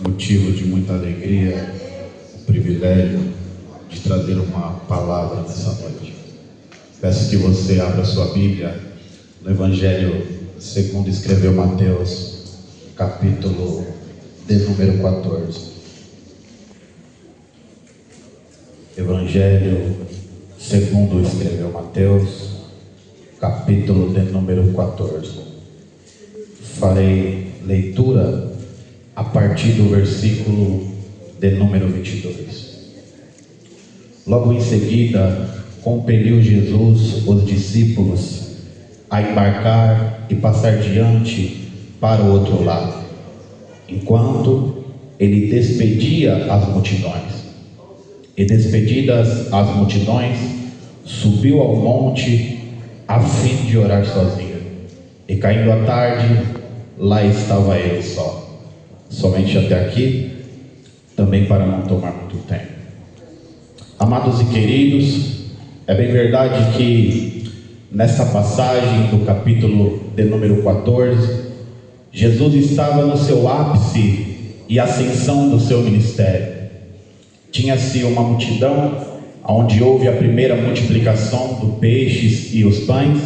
Motivo de muita alegria, o privilégio de trazer uma palavra nessa noite. Peço que você abra sua Bíblia no Evangelho segundo escreveu Mateus, capítulo de número 14. Evangelho segundo escreveu Mateus, capítulo de número 14. Farei leitura a partir do versículo de número 22. Logo em seguida, compeliu Jesus os discípulos a embarcar e passar diante para o outro lado, enquanto ele despedia as multidões. E despedidas as multidões, subiu ao monte a fim de orar sozinho. E caindo a tarde, lá estava ele só. Somente até aqui, também para não tomar muito tempo. Amados e queridos, é bem verdade que nessa passagem do capítulo de número 14, Jesus estava no seu ápice e ascensão do seu ministério. Tinha-se uma multidão, onde houve a primeira multiplicação dos peixes e os pães,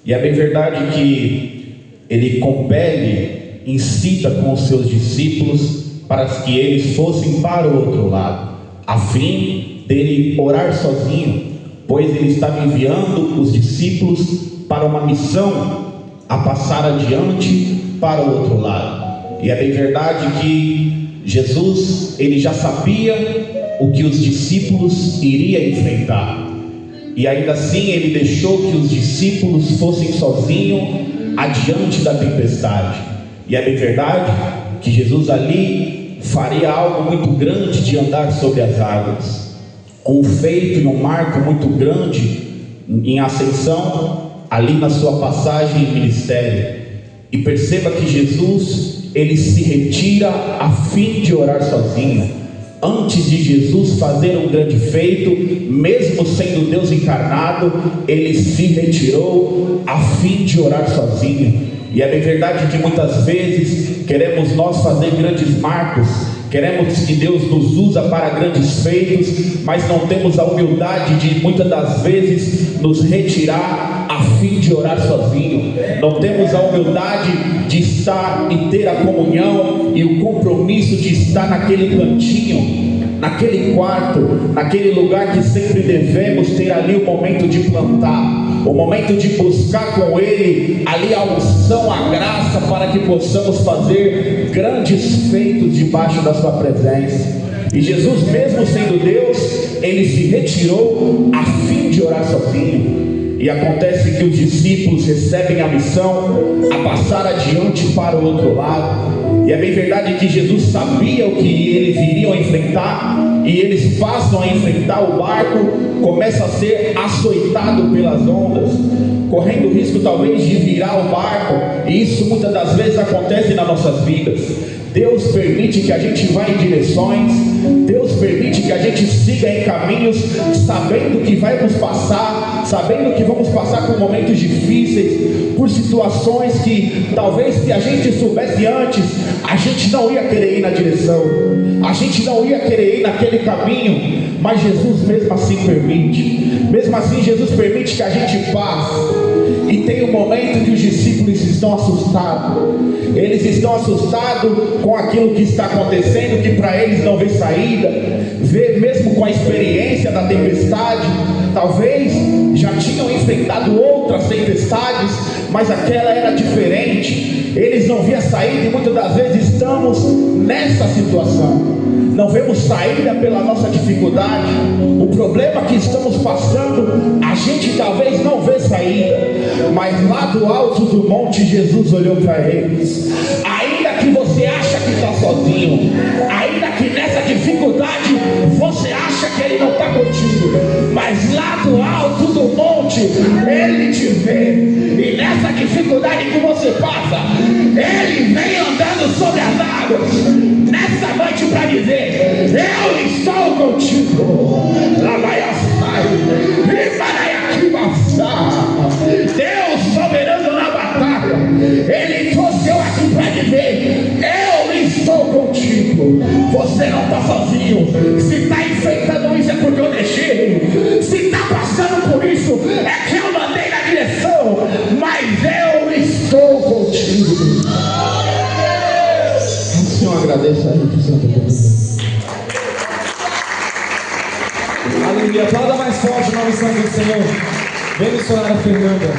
e é bem verdade que ele compele, incita com os seus discípulos para que eles fossem para o outro lado, a fim dele orar sozinho, pois ele estava enviando os discípulos para uma missão a passar adiante para o outro lado. E é bem verdade que Jesus, ele já sabia o que os discípulos iriam enfrentar, e ainda assim ele deixou que os discípulos fossem sozinhos adiante da tempestade. E é bem verdade que Jesus ali faria algo muito grande de andar sobre as águas, um feito e um marco muito grande em ascensão ali na sua passagem em ministério. E perceba que Jesus, ele se retira a fim de orar sozinho. Antes de Jesus fazer um grande feito, mesmo sendo Deus encarnado, ele se retirou a fim de orar sozinho. E é bem verdade que muitas vezes queremos nós fazer grandes marcos, queremos que Deus nos usa para grandes feitos, mas não temos a humildade de muitas das vezes nos retirar a fim de orar sozinho. Não temos a humildade de estar e ter a comunhão e o compromisso de estar naquele cantinho, naquele quarto, naquele lugar que sempre devemos ter ali o momento de plantar, o momento de buscar com Ele ali a unção, a graça, para que possamos fazer grandes feitos debaixo da sua presença. E Jesus, mesmo sendo Deus, ele se retirou a fim de orar sozinho. E acontece que os discípulos recebem a missão a passar adiante para o outro lado. E é bem verdade que Jesus sabia o que eles iriam enfrentar, e eles passam a enfrentar. O barco começa a ser açoitado pelas ondas, correndo o risco talvez de virar o barco. E isso muitas das vezes acontece nas nossas vidas. Deus permite que a gente vá em direções, Deus permite que a gente siga em caminhos, sabendo que vai nos passar, sabendo que vamos passar por momentos difíceis, por situações que talvez, se a gente soubesse antes, a gente não ia querer ir na direção, a gente não ia querer ir naquele caminho. Mas Jesus mesmo assim permite. Mesmo assim Jesus permite que a gente passe. E tem um momento que os discípulos estão assustados. Eles estão assustados com aquilo que está acontecendo, que para eles não vê saída. Vê mesmo com a experiência da tempestade. Talvez já tinham enfrentado outras tempestades, mas aquela era diferente. Eles não viam saída, e muitas das vezes estamos nessa situação. Não vemos saída pela nossa dificuldade. O problema que estamos passando, a gente talvez não vê saída. Mas lá do alto do monte, Jesus olhou para eles. Ainda que você acha que está sozinho, ainda que nessa dificuldade você acha que Ele não está contigo, mas lá do alto do monte Ele te vê. E nessa dificuldade que você passa, Ele vem andando sobre as águas nessa noite para dizer: eu estou contigo. Lá vai a Deus soberano na batalha, Ele trouxe eu aqui para dizer: eu estou contigo. Você não está sozinho. Se está enfrentando isso é porque eu deixei. Se está passando por isso é que eu mandei na direção. Mas eu estou contigo. O Senhor agradeça a gente, Santo. Aleluia. Aplauda mais forte o nome santo do Senhor. Vem missionária Fernanda.